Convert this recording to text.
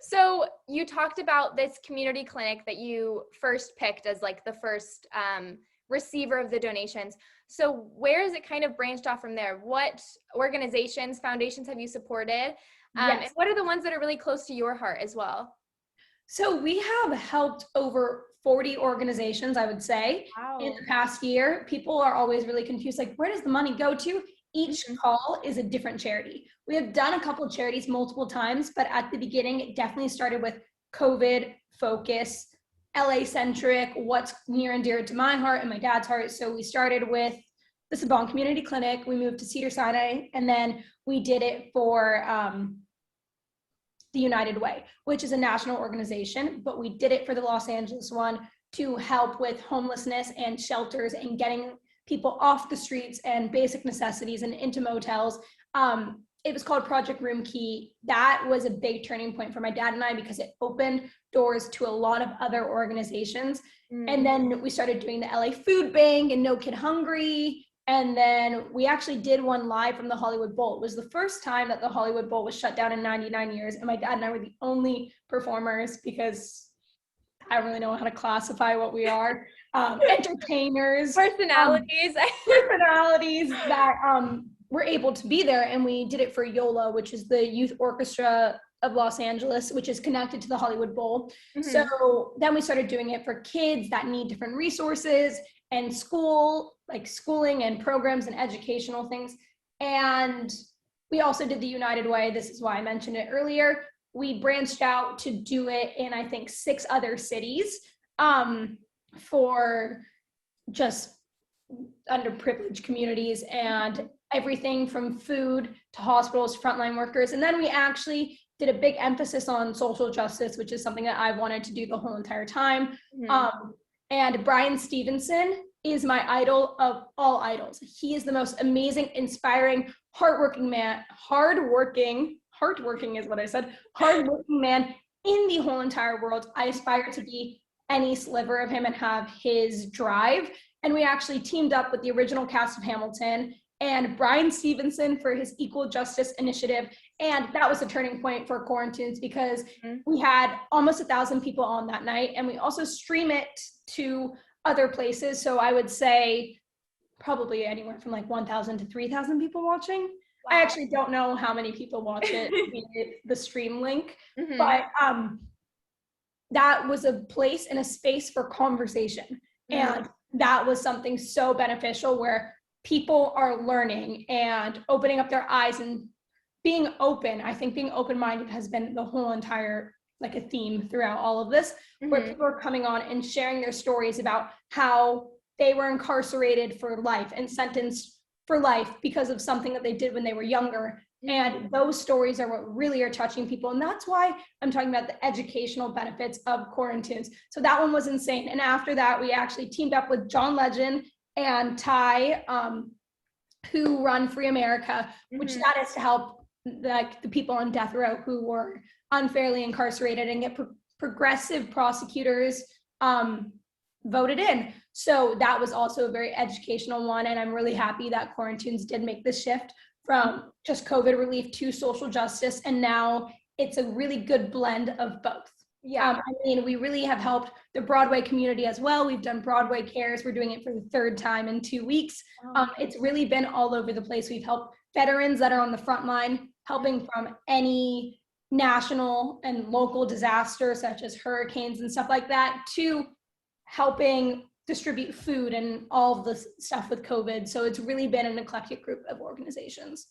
So you talked about this community clinic that you first picked as like the first receiver of the donations. So where is it kind of branched off from there? What organizations, foundations have you supported? And Yes. what are the ones that are really close to your heart as well? So we have helped over 40 organizations, I would say, in Wow. the past year. People are always really confused, like, where does the money go to? Each Mhm. call is a different charity. We have done a couple of charities multiple times, but at the beginning, it definitely started with COVID focus, LA centric, what's near and dear to my heart and my dad's heart. So we started with the Sabon Community Clinic. We moved to Cedar Sinai, and then we did it for the United Way, which is a national organization, but we did it for the Los Angeles one to help with homelessness and shelters and getting people off the streets and basic necessities and into motels. It was called Project Room Key. That was a big turning point for my dad and I because it opened doors to a lot of other organizations. And then we started doing the LA Food Bank and No Kid Hungry. And then we actually did one live from the Hollywood Bowl. It was the first time that the Hollywood Bowl was shut down in 99 years. And my dad and I were the only performers because I don't really know how to classify what we are. Entertainers, Personalities. personalities that were able to be there. And we did it for YOLA, which is the Youth Orchestra of Los Angeles, which is connected to the Hollywood Bowl. So then we started doing it for kids that need different resources and schooling and programs and educational things. And we also did the United Way. This is why I mentioned it earlier. We branched out to do it in, I think, 6 other cities for just underprivileged communities and everything from food to hospitals, frontline workers. And then we actually did a big emphasis on social justice, which is something that I wanted to do the whole entire time. And Brian Stevenson is my idol of all idols. He is the most amazing, inspiring, hardworking man, hardworking is what I said, hardworking man in the whole entire world. I aspire to be any sliver of him and have his drive. And we actually teamed up with the original cast of Hamilton and Brian Stevenson for his Equal Justice Initiative. And that was a turning point for Quarantunes because we had almost 1,000 people on that night. And we also stream it to other places. So I would say probably anywhere from like 1,000 to 3,000 people watching. Wow. I actually don't know how many people watch it via the stream link, but that was a place and a space for conversation. And that was something so beneficial where people are learning and opening up their eyes and being open. I think being open-minded has been the whole entire, like a theme throughout all of this, where people are coming on and sharing their stories about how they were incarcerated for life and sentenced for life because of something that they did when they were younger. And those stories are what really are touching people. And that's why I'm talking about the educational benefits of Quarantunes. So that one was insane. And after that, we actually teamed up with John Legend and Ty, who run Free America, which that is to help like the people on death row who were unfairly incarcerated and get progressive prosecutors voted in. So that was also a very educational one. And I'm really happy that Quarantunes did make this shift from just COVID relief to social justice. And now it's a really good blend of both. I mean, we really have helped the Broadway community as well. We've done Broadway Cares. We're doing it for the 3rd time in 2 weeks. It's really been all over the place. We've helped veterans that are on the front line, helping from any national and local disasters such as hurricanes and stuff like that, to helping distribute food and all of the stuff with COVID. So it's really been an eclectic group of organizations.